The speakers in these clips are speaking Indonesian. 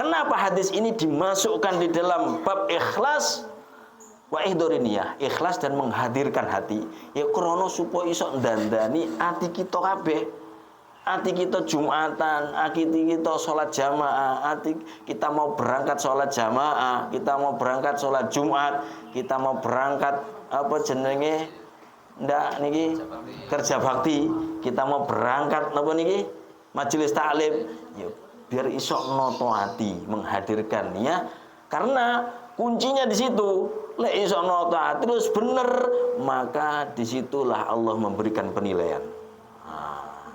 Kenapa hadis ini dimasukkan di dalam bab ikhlas wa ihdorin niyah, ikhlas dan menghadirkan hati. Ya krana supaya iso ndandani ati kita kabeh. Ati kita Jumatan, ati kita sholat jamaah, ati kita mau berangkat sholat jamaah, kita mau berangkat sholat Jumat, kita mau berangkat apa jenenge ndak niki kerja bakti, kita mau berangkat napa niki majelis taklim. Ya biar iso noto hati, menghadirkan ya. Karena kuncinya di situ. Lek iso noto hati terus bener, maka disitulah Allah memberikan penilaian.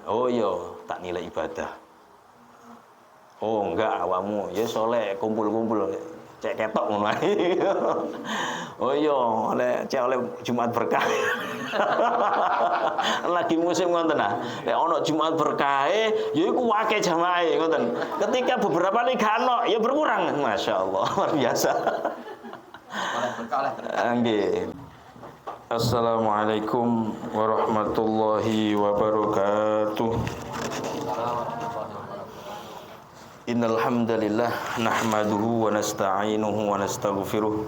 Oh yo, tak nilai ibadah. Oh enggak, awamu ya soleh kumpul-kumpul cek ketok ngono ae. Oh yo, oleh cek oleh Jumat berkah. Lagi musim ngoten nah. Lek ana Jumat berkah ya iku akeh jamaahe ngoten. Ketika beberapa nih gak ono ya berkurang. Masyaallah, luar biasa. Oleh berkah oleh. Nggih. Assalamualaikum warahmatullahi wabarakatuh. Innal hamdalillah nahmaduhu wa nasta'inuhu wa nastaghfiruh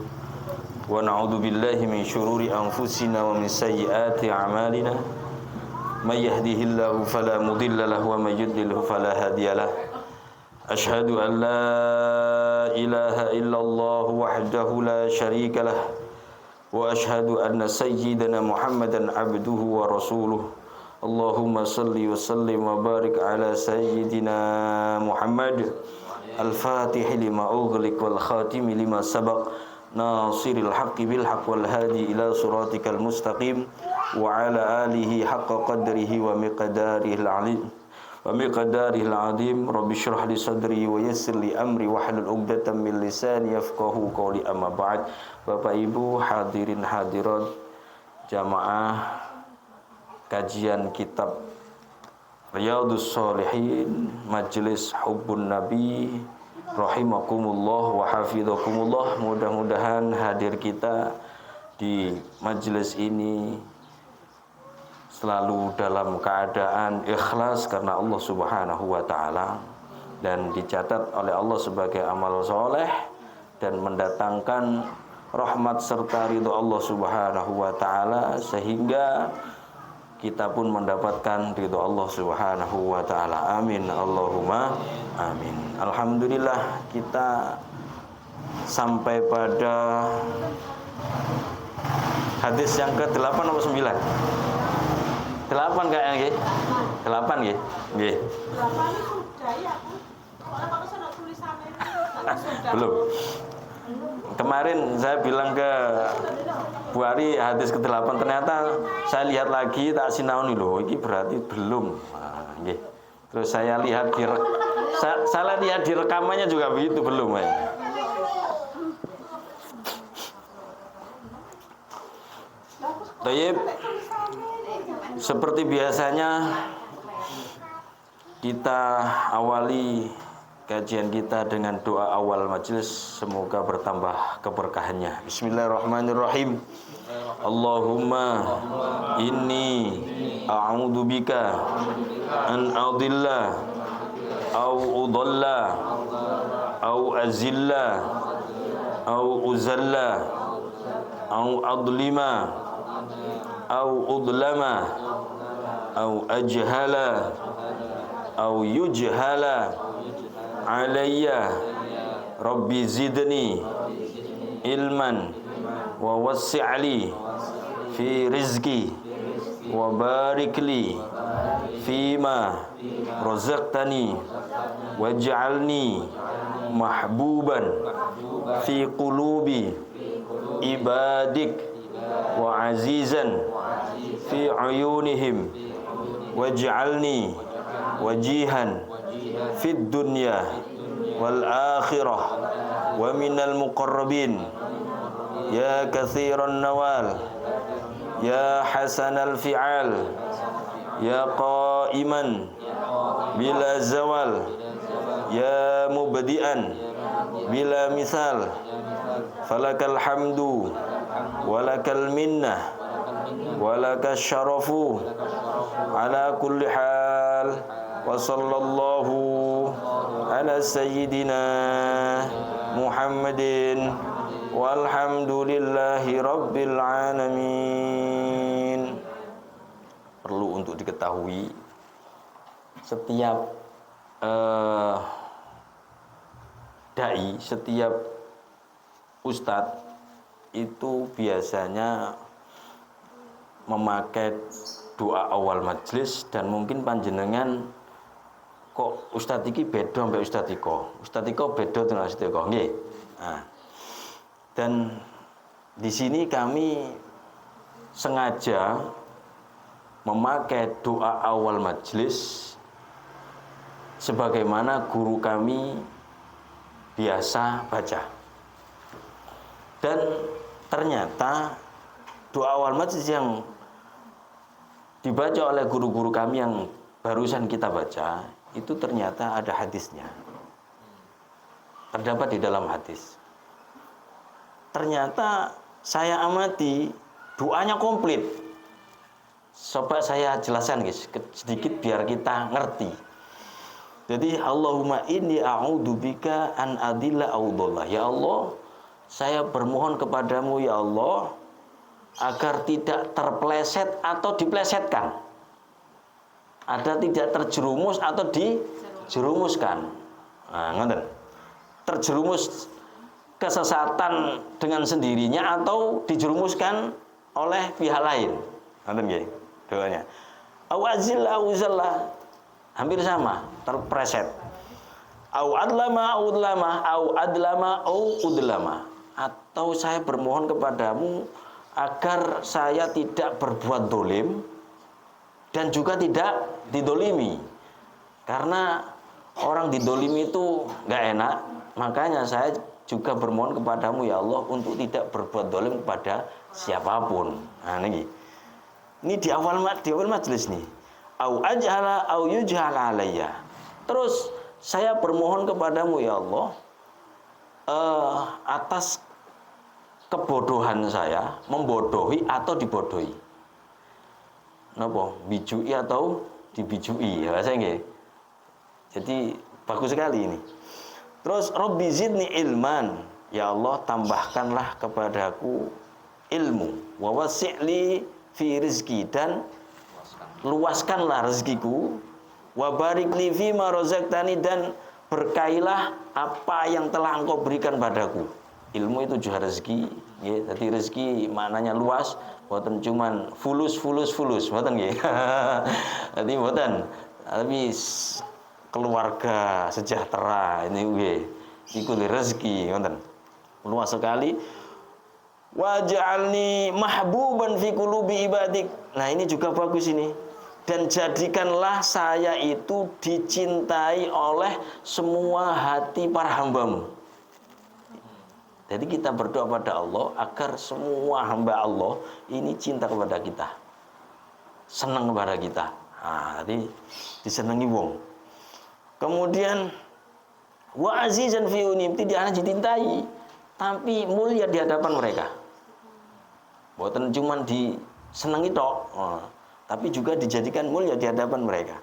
wa na'udzu billahi min shururi anfusina wa min sayyiati a'malina. May yahdihillahu fala mudilla lahu wa may yudlilhu fala hadiyalah. Asyhadu an la ilaha illallah wahdahu la syarika lah. Wa ashhadu anna sayyidana Muhammadan abduhu wa rasuluh. Allahumma salli wa sallim wa barik ala sayyidina Muhammad al-fatih lima ughliq wal khatimi lima sabaq nasiril haqqi bil haqq wal hadi ila siratikal mustaqim wa ala alihi haqqa qadrihi wa miqdarihil alim wa miqdarihil azim. Rabbi shrah li sadri wa yassir li amri wahlul 'uqdatam min lisani yafqahu qawli. Amma ba'd. Bapak Ibu hadirin hadirat jamaah kajian kitab Riyadhus Shalihin Majelis Hubbun Nabi rahimakumullah wa hafizakumullah. Mudah-mudahan hadir kita di majelis ini selalu dalam keadaan ikhlas karena Allah Subhanahu wa taala dan dicatat oleh Allah sebagai amal soleh dan mendatangkan rahmat serta ridho Allah Subhanahu wa taala sehingga kita pun mendapatkan ridho Allah Subhanahu wa taala. Amin Allahumma amin. Alhamdulillah kita sampai pada hadis yang ke-8 atau 9? 8 kayaknya nggih. 8 nggih. Nggih. 8 sudah ya, Bu. Ora kok sono tulisannya. Belum. Kemarin saya bilang ke Bu Ari hadis ke-8, ternyata saya lihat lagi tak sinauni loh, ini berarti belum. Nah, nggih. Terus saya lihat di rekamannya juga begitu belum ya. Tayyib. Seperti biasanya kita awali kajian kita dengan doa awal majelis, semoga bertambah keberkahannya. Bismillahirrahmanirrahim. Allahumma inni a'udzubika an adilla au udalla au azilla au uzalla au adlima au udlama au ajhala au yujhala alayya. Rabbi zidni ilman wa wassi'li fi rizqi wa barik li fima razaqtani waj'alni mahbuban fi qulubi ibadik wa azizan fi uyunihim waj'alni wajihan fid dunya wal akhirah wa minal muqarrabin ya katsiran nawal ya hasanal fi'al ya qa'iman bila zawal ya mubdi'an bila misal falakal hamdu walakal minnah walakas syarafu ala kulli hal. Wa sallallahu ala sayyidina Muhammadin walhamdulillahi rabbil alamin. Perlu untuk diketahui, setiap dai, setiap ustadz itu biasanya memakai doa awal majelis, dan mungkin panjenengan kok ustadz iki beda mbek ustadz iko. Ustadz iko beda dengan ustadz iko, nggih. Nah, dan di sini kami sengaja memakai doa awal majelis sebagaimana guru kami biasa baca. Dan ternyata doa awal majelis yang dibaca oleh guru-guru kami yang barusan kita baca, itu ternyata ada hadisnya. Terdapat di dalam hadis. Ternyata saya amati doanya komplit. Coba saya jelaskan guys, sedikit biar kita ngerti. Jadi Allahumma inni a'udzubika an adilla audullah. Ya Allah, saya bermohon kepadamu ya Allah agar tidak terpleset atau diplesetkan. Ada tidak terjerumus atau dijerumuskan. Nah, ngoten. Terjerumus kesesatan dengan sendirinya atau dijerumuskan oleh pihak lain. Ngoten nggih doanya. Awazillah uzallah. Hampir sama, terpreset. Au adlama au udlama. Atau saya bermohon kepadamu agar saya tidak berbuat dolim dan juga tidak didolimi. Karena orang didolimi itu nggak enak. Makanya saya juga bermohon kepadamu ya Allah untuk tidak berbuat dolim kepada siapapun. Nah ini di awal majelis nih. Au ajhala au yujhala alayya. Terus saya bermohon kepadamu ya Allah atas kebodohan saya, membodohi atau dibodohi. Napa? Bijui atau dibijui, bahasa nggih. Jadi bagus sekali ini. Terus Rabbi zidni ilman. Ya Allah, tambahkanlah kepadaku ilmu. Wa wasi'li fi rizki, dan luaskanlah rezekiku. Wa barik li fi ma razaqtani, dan berkailah apa yang telah Engkau berikan padaku. Ilmu itu juga rezeki, ya. Jadi rezeki maknanya luas, bukan cuman fulus, bukan ya. Jadi bukan, tapi keluarga sejahtera ini nggih. Iku rezeki, bukan. Luas sekali. Waj'alni mahbuban fi qulubi ibadik. Nah, ini juga bagus ini. Dan jadikanlah saya itu dicintai oleh semua hati para hambamu. Jadi kita berdoa pada Allah agar semua hamba Allah ini cinta kepada kita, senang kepada kita. Nah, jadi disenangi wong. Kemudian wa azizan fi unimti, dia dicintai tapi mulia di hadapan mereka. Bukan cuma disenangi tok, tapi juga dijadikan mulia di hadapan mereka.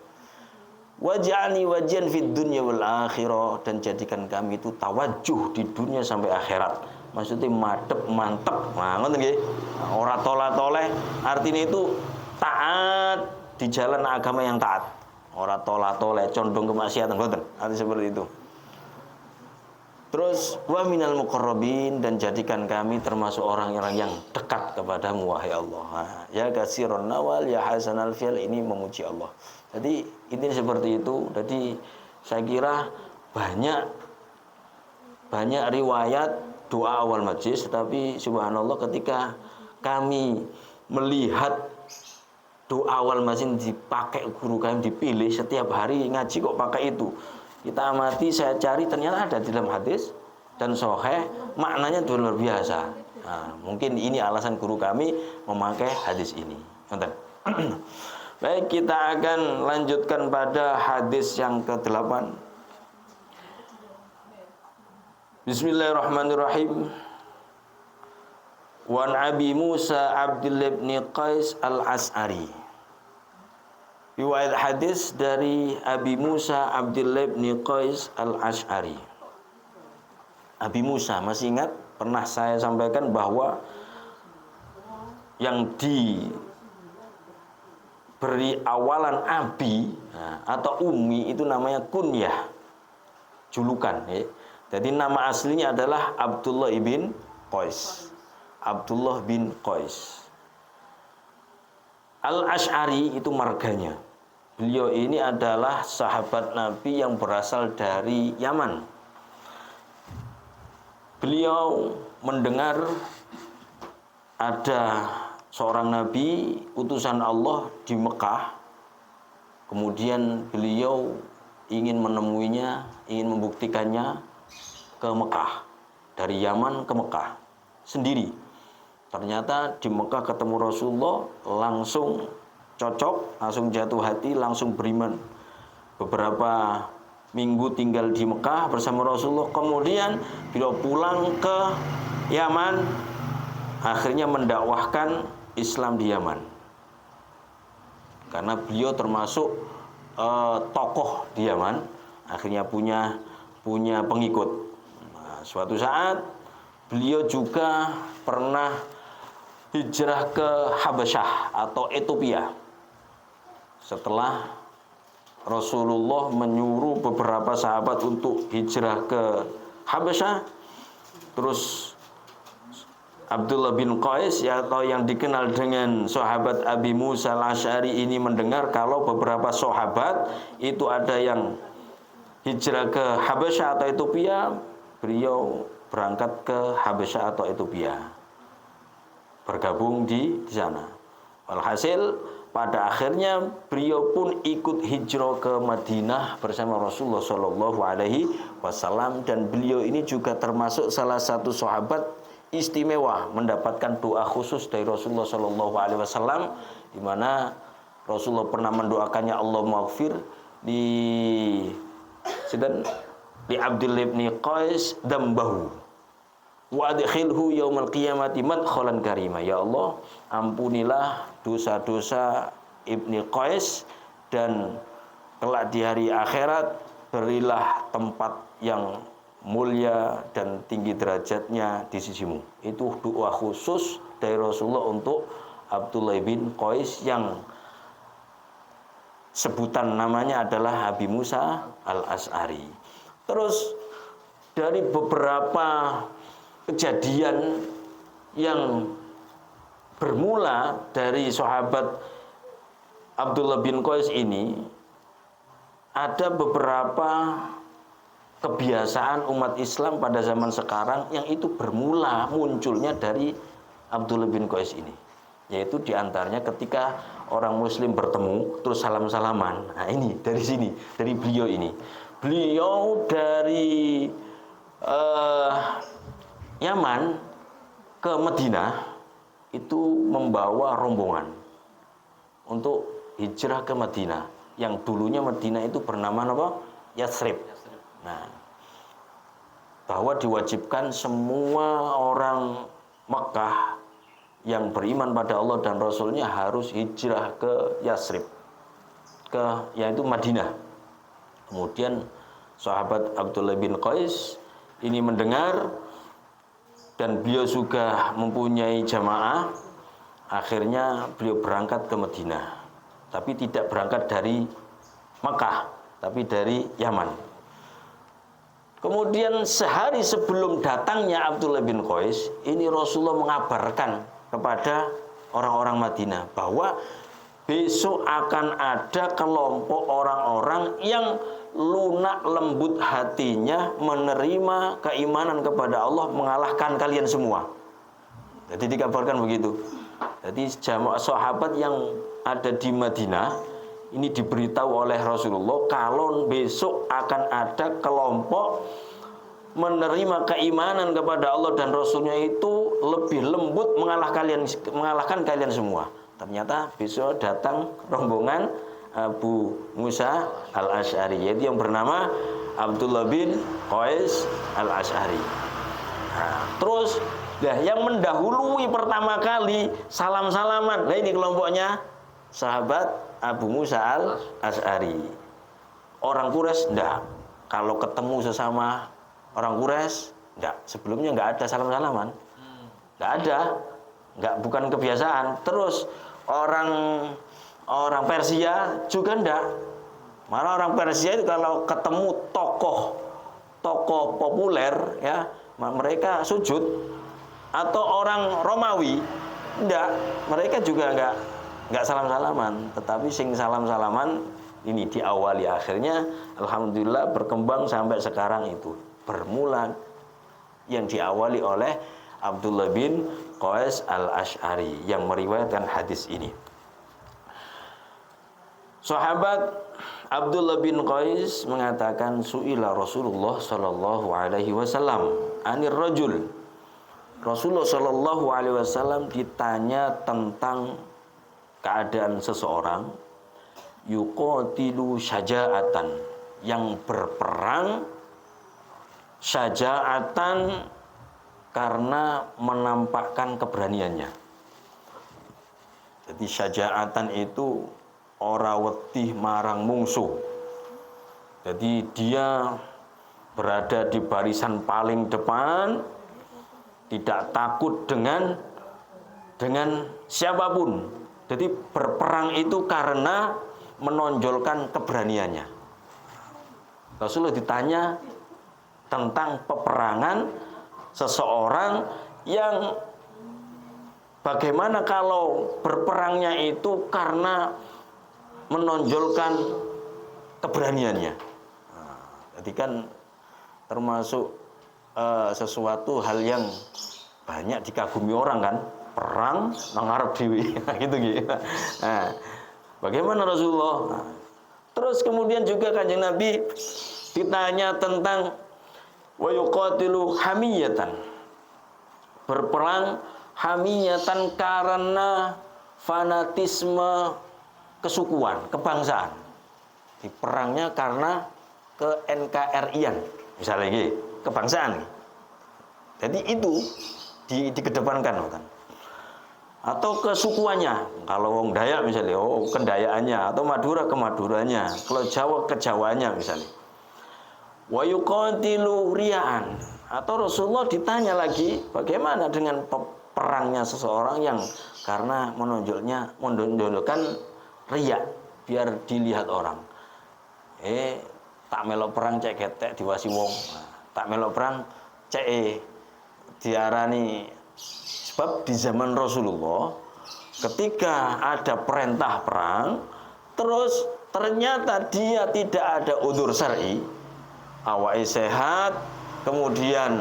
Waj'alni wajian fid dunya wal akhirah, dan jadikan kami itu tawajuh di dunia sampai akhirat. Maksudnya madep mantep. Nah, ngoten nggih. Ora tolah-toleh, artinya itu taat di jalan agama yang taat. Ora tolah-toleh condong kemaksiatan, ngoten. Arti seperti itu. Terus wa minal muqarrabin, dan jadikan kami termasuk orang-orang yang dekat kepadamu wahai Allah. Nah, ya kasirun nawal ya hasanal fi'l, ini memuji Allah. Jadi ini seperti itu. Jadi saya kira banyak riwayat doa awal majlis, tapi subhanallah ketika kami melihat doa awal majlis dipakai guru kami, dipilih setiap hari ngaji kok pakai itu. Kita amati, saya cari, ternyata ada di dalam hadis dan sahih, maknanya itu luar biasa. Nah, mungkin ini alasan guru kami memakai hadis ini. Baik, kita akan lanjutkan pada hadis yang ke-8. Bismillahirrahmanirrahim. Wan Abi Musa Abdullah bin Qais al-As'ari riwayat hadis dari Abi Musa Abdullah bin Qais al-Ash'ari. Abi Musa, masih ingat pernah saya sampaikan bahwa yang diberi awalan Abi atau Ummi itu namanya kunyah, julukan ya. Jadi nama aslinya adalah Abdullah bin Qais. Abdullah bin Qais Al-Ash'ari itu marganya. Beliau ini adalah sahabat Nabi yang berasal dari Yaman. Beliau mendengar ada seorang Nabi, utusan Allah di Mekah. Kemudian beliau ingin menemuinya, ingin membuktikannya ke Mekah. Dari Yaman ke Mekah sendiri. Ternyata di Mekah ketemu Rasulullah, langsung cocok, langsung jatuh hati, langsung beriman. Beberapa minggu tinggal di Mekah bersama Rasulullah. Kemudian beliau pulang ke Yaman, akhirnya mendakwahkan Islam di Yaman. Karena beliau termasuk tokoh di Yaman, akhirnya punya pengikut. Nah, suatu saat beliau juga pernah hijrah ke Habasyah atau Ethiopia. Setelah Rasulullah menyuruh beberapa sahabat untuk hijrah ke Habasyah, terus Abdullah bin Qais atau yang dikenal dengan sahabat Abi Musa al-Ash'ari ini mendengar kalau beberapa sahabat itu ada yang hijrah ke Habasyah atau Ethiopia. Beliau berangkat ke Habasyah atau Ethiopia, bergabung di sana. Walhasil pada akhirnya beliau pun ikut hijrah ke Madinah bersama Rasulullah Shallallahu Alaihi Wasallam, dan beliau ini juga termasuk salah satu sahabat istimewa mendapatkan doa khusus dari Rasulullah Shallallahu Alaihi Wasallam, di mana Rasulullah pernah mendoakannya Allah maghfir di Abdullah bin Qais dambahu wa adkhilhu yaumal qiyamati madkhalan karima. Ya Allah, ampunilah dosa-dosa Ibni Qais, dan kelak di hari akhirat berilah tempat yang mulia dan tinggi derajatnya di sisimu. Itu doa khusus dari Rasulullah untuk Abdullah bin Qais yang sebutan namanya adalah Abi Musa al-Ash'ari. Terus dari beberapa kejadian yang bermula dari sahabat Abdullah bin Qais ini, ada beberapa kebiasaan umat Islam pada zaman sekarang yang itu bermula munculnya dari Abdullah bin Qais ini. Yaitu diantaranya ketika orang muslim bertemu terus salam-salaman. Nah ini dari sini, dari beliau ini. Beliau dari Yaman ke Madinah itu membawa rombongan untuk hijrah ke Madinah, yang dulunya Madinah itu bernama apa? Yathrib. Nah, bahwa diwajibkan semua orang Mekah yang beriman pada Allah dan Rasulnya harus hijrah ke Yathrib, yaitu Madinah. Kemudian sahabat Abdullah bin Qais ini mendengar, dan beliau juga mempunyai jamaah. Akhirnya beliau berangkat ke Madinah, tapi tidak berangkat dari Mekah, tapi dari Yaman. Kemudian sehari sebelum datangnya Abdullah bin Qais, ini Rasulullah mengabarkan kepada orang-orang Madinah bahwa besok akan ada kelompok orang-orang yang lunak lembut hatinya, menerima keimanan kepada Allah, mengalahkan kalian semua. Jadi dikabarkan begitu. Jadi jamaah sahabat yang ada di Madinah ini diberitahu oleh Rasulullah kalau besok akan ada kelompok menerima keimanan kepada Allah dan Rasulnya itu lebih lembut mengalahkan kalian semua. Ternyata besok datang rombongan Abu Musa al-Ash'ari, yaitu yang bernama Abdullah bin Qais al-Ash'ari. Nah, terus yang mendahului pertama kali salam-salaman. Nah ini kelompoknya sahabat Abu Musa al-Asy'ari. Orang Quraisy enggak. Kalau ketemu sesama orang Quraisy enggak. Sebelumnya enggak ada salam-salaman. Enggak ada. Enggak, bukan kebiasaan. Terus orang Persia juga enggak. Malah orang Persia itu kalau ketemu tokoh populer ya, mereka sujud. Atau orang Romawi enggak, mereka juga enggak salam-salaman, tetapi sing salam-salaman ini diawali. Akhirnya alhamdulillah berkembang sampai sekarang itu. Bermula yang diawali oleh Abdullah bin Qais al-Asy'ari yang meriwayatkan hadis ini. Sahabat Abdullah bin Qais mengatakan su'ila Rasulullah sallallahu alaihi wasallam anir rajul. Rasulullah sallallahu alaihi wasallam ditanya tentang keadaan seseorang yuqatilu syaja'atan, yang berperang syaja'atan karena menampakkan keberaniannya. Jadi syaja'atan itu ora wedi marang mungsuh. Jadi dia berada di barisan paling depan, tidak takut dengan siapapun. Jadi berperang itu karena menonjolkan keberaniannya. Rasulullah ditanya tentang peperangan seseorang yang bagaimana kalau berperangnya itu karena menonjolkan keberaniannya. Jadi kan termasuk sesuatu hal yang banyak dikagumi orang kan, perang nangarep dewi gitu. Nah, bagaimana Rasulullah? Terus kemudian juga Kanjeng Nabi ditanya tentang wa yuqatilu hamiyatan, berperang hamiyatan karena fanatisme kesukuan, kebangsaan. Di perangnya karena ke NKRI-an, misalnya gitu, kebangsaan. Jadi itu dikedepankan kan. Atau kesukuannya, kalau wong Dayak misalnya, kendayaannya, atau Madura ke Maduranya, kalau Jawa ke Jawanya misalnya. Wa yuqatilu riya'an, atau Rasulullah ditanya lagi bagaimana dengan perangnya seseorang yang karena menonjolkan riya, biar dilihat orang. Tak melok perang cek ketek diwasi wong, tak melok perang cek diarani. Sebab di zaman Rasulullah ketika ada perintah perang, terus ternyata dia tidak ada udzur syar'i, awake sehat, kemudian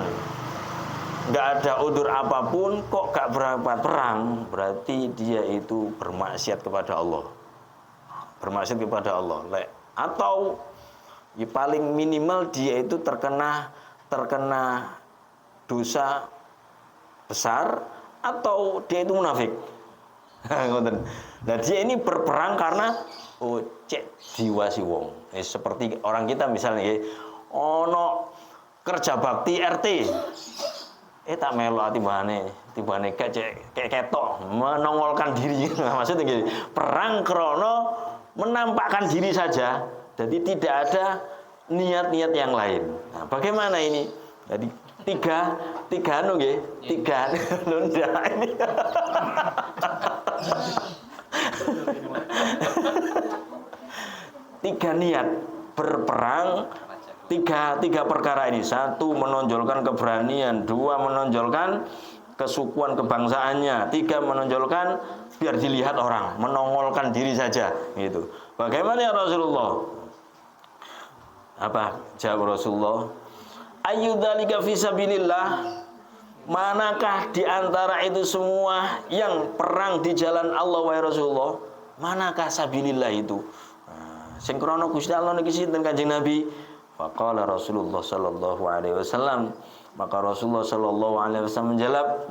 nggak ada udzur apapun, kok gak berangkat perang, berarti dia itu bermaksiat kepada Allah. Bermaksiat kepada Allah. Atau ya paling minimal dia itu terkena dosa besar, atau dia itu munafik. Nah dia ini berperang karena cek diwasi wong. Seperti orang kita misalnya, ono kerja bakti RT, tak melo tibane kayak ketok menongolkan diri. Maksudnya gini, perang krono menampakkan diri saja, jadi tidak ada niat-niat yang lain. Nah, bagaimana ini? Jadi tiga nunda ini. Tiga niat berperang, tiga perkara ini. Satu, menonjolkan keberanian. Dua, menonjolkan kesukuan kebangsaannya. Tiga, menonjolkan biar dilihat orang, menongolkan diri saja gitu. Bagaimana ya Rasulullah? Apa jawab Rasulullah? Ayyudzalika fisabilillah, manakah di antara itu semua yang perang di jalan Allah wahai Rasulullah? Manakah sabilillah itu? Sing krana Gusti Allah niki sinten Kanjeng Nabi? Faqala Rasulullah sallallahu alaihi wasallam, maka Rasulullah sallallahu alaihi wasallam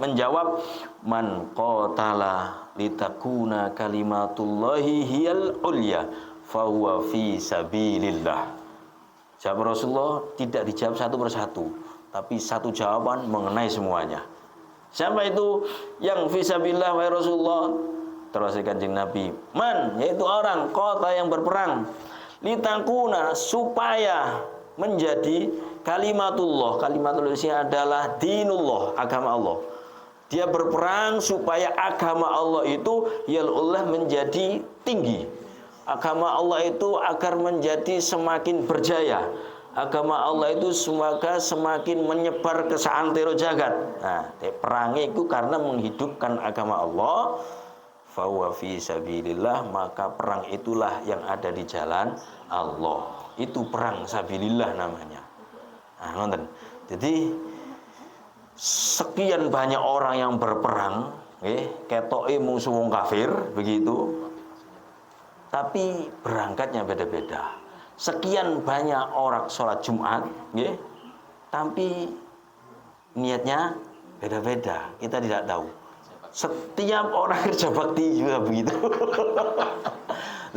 menjawab man qatala litakuna kalimatullahi hiyal ulya fa huwa fi sabilillah. Jawab Rasulullah tidak dijawab satu persatu, tapi satu jawaban mengenai semuanya. Siapa itu yang fisabilillah wahai Rasulullah? Terus Kanjeng Nabi, man, yaitu orang kota yang berperang, litakuna, supaya menjadi kalimatullah. Kalimatullah ini adalah dinullah, agama Allah. Dia berperang supaya agama Allah itu ya Allah menjadi tinggi. Agama Allah itu agar menjadi semakin berjaya. Agama Allah itu semoga semakin menyebar ke seantero jagat. Nah, perang itu karena menghidupkan agama Allah. Fahuwa fi sabilillah, maka perang itulah yang ada di jalan Allah. Itu perang sabilillah namanya. Nah, jadi sekian banyak orang yang berperang, ketoke musuh wong kafir begitu. Tapi berangkatnya beda-beda. Sekian banyak orang sholat Jumat, tapi niatnya beda-beda. Kita tidak tahu. Setiap orang kerja bakti juga begitu.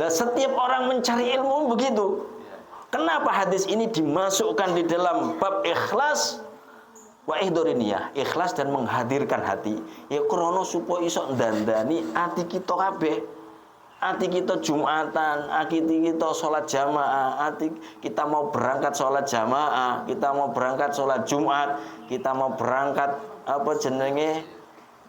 Dan setiap orang mencari ilmu begitu. Kenapa hadis ini dimasukkan di dalam bab ikhlas wa ihdoriniyah, ikhlas dan menghadirkan hati? Ya krono supaya iso ndandani ati kita kabeh. Ati kita Jumatan, ati kita sholat jamaah, ati kita mau berangkat sholat jamaah, kita mau berangkat sholat Jumat, kita mau berangkat apa jenenge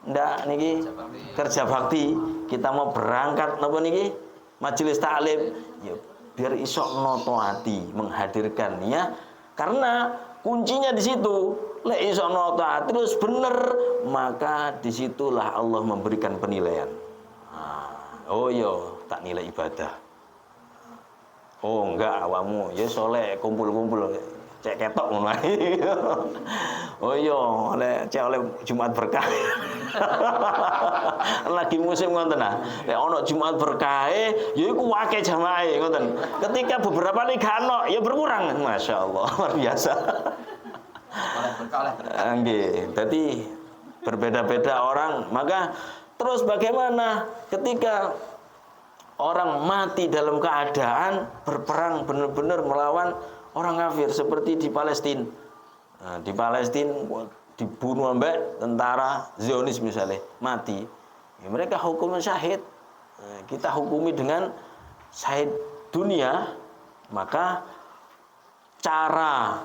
ndak niki kerja bakti, kita mau berangkat napa niki majelis taklim, ya biar iso noto hati, menghadirkan ya, karena kuncinya di situ. Lek iso noto hati terus bener, maka disitulah Allah memberikan penilaian. Oh yo, tak nilai ibadah. Oh enggak, awamu ya soleh kumpul-kumpul cek ketok ngono ae. Oh yo, oleh cek oleh Jumat berkah. Lagi musim ngoten nah. Lek ana Jumat berkah ya iku akeh jamaahe ngoten. Ketika beberapa nih gak ono ya berkurang. Masyaallah, luar biasa. Oleh berkah oleh berkah. Nggih, dadi berbeda-beda orang, maka terus bagaimana ketika orang mati dalam keadaan berperang benar-benar melawan orang kafir seperti di Palestina. Nah, di Palestina dibunuh ambek tentara Zionis misalnya, mati. Ya, mereka hukum syahid. Nah, kita hukumi dengan syahid dunia, maka cara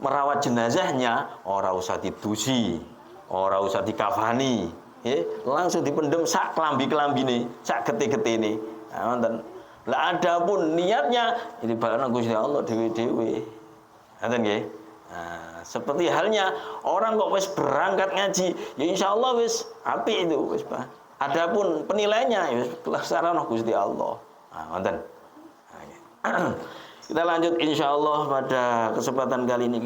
merawat jenazahnya ora usah didusi, ora usah dikafani. Langsung dipendem sak kelambi-kelambine, sak gete-getene. Nah, wonten. Lah adapun niatnya ini bakana Gusti Allah dewe-dewe. Ngoten nggih. Nah, seperti halnya orang kok wis berangkat ngaji, ya insyaallah wis apik itu wis, Pak. Adapun penilaiannya ya wis pelaksanaan Gusti Allah. Nah, wonten. Kita lanjut insyaallah pada kesempatan kali ini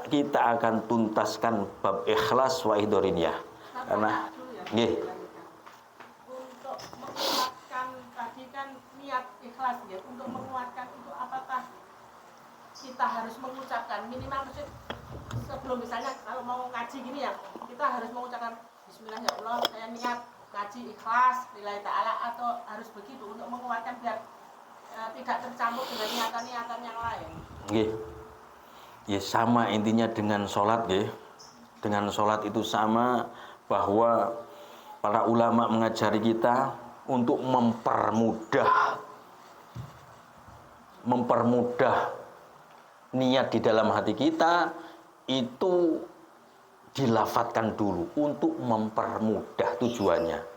kita akan tuntaskan bab ikhlas wa ihdoriniyah. Karena nggih. Untuk menguatkan tadi kan niat ikhlas ya, untuk menguatkan untuk apakah kita harus mengucapkan minimal sebelum misalnya kalau mau ngaji gini ya, kita harus mengucapkan bismillah ya Allah, saya niat ngaji ikhlas lillahi ta'ala, atau harus begitu untuk menguatkan biar tidak tercampur dengan niatan-niatan yang lain. Nggih. Ya sama intinya dengan sholat nggih. Dengan sholat itu sama, bahwa para ulama mengajari kita untuk mempermudah niat di dalam hati kita itu dilafatkan dulu untuk mempermudah tujuannya.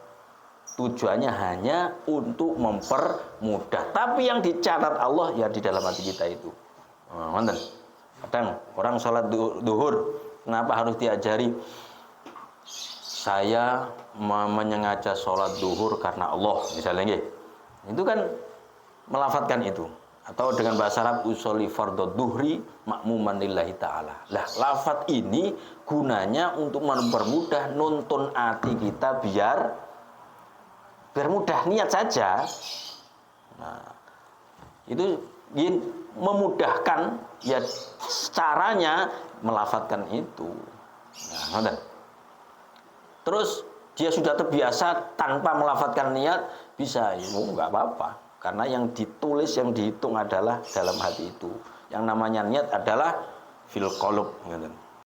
Tujuannya hanya untuk mempermudah. Tapi yang dicatat Allah ya di dalam hati kita itu. Wonten. Kadang orang sholat duhur, kenapa harus diajari? Saya menyengaja sholat duhur karena Allah, misalnya gitu. Itu kan melafatkan itu. Atau dengan bahasa Arab, usolli fardhu duhri makmuman lillahi ta'ala. Lah, lafat ini gunanya untuk mempermudah nuntun hati kita biar mudah niat saja. Nah, itu memudahkan ya, caranya melafatkan itu. Nah, terus dia sudah terbiasa tanpa melafatkan niat, bisa, ya enggak apa-apa. Karena yang ditulis, yang dihitung adalah dalam hati itu. Yang namanya niat adalah fil qalub.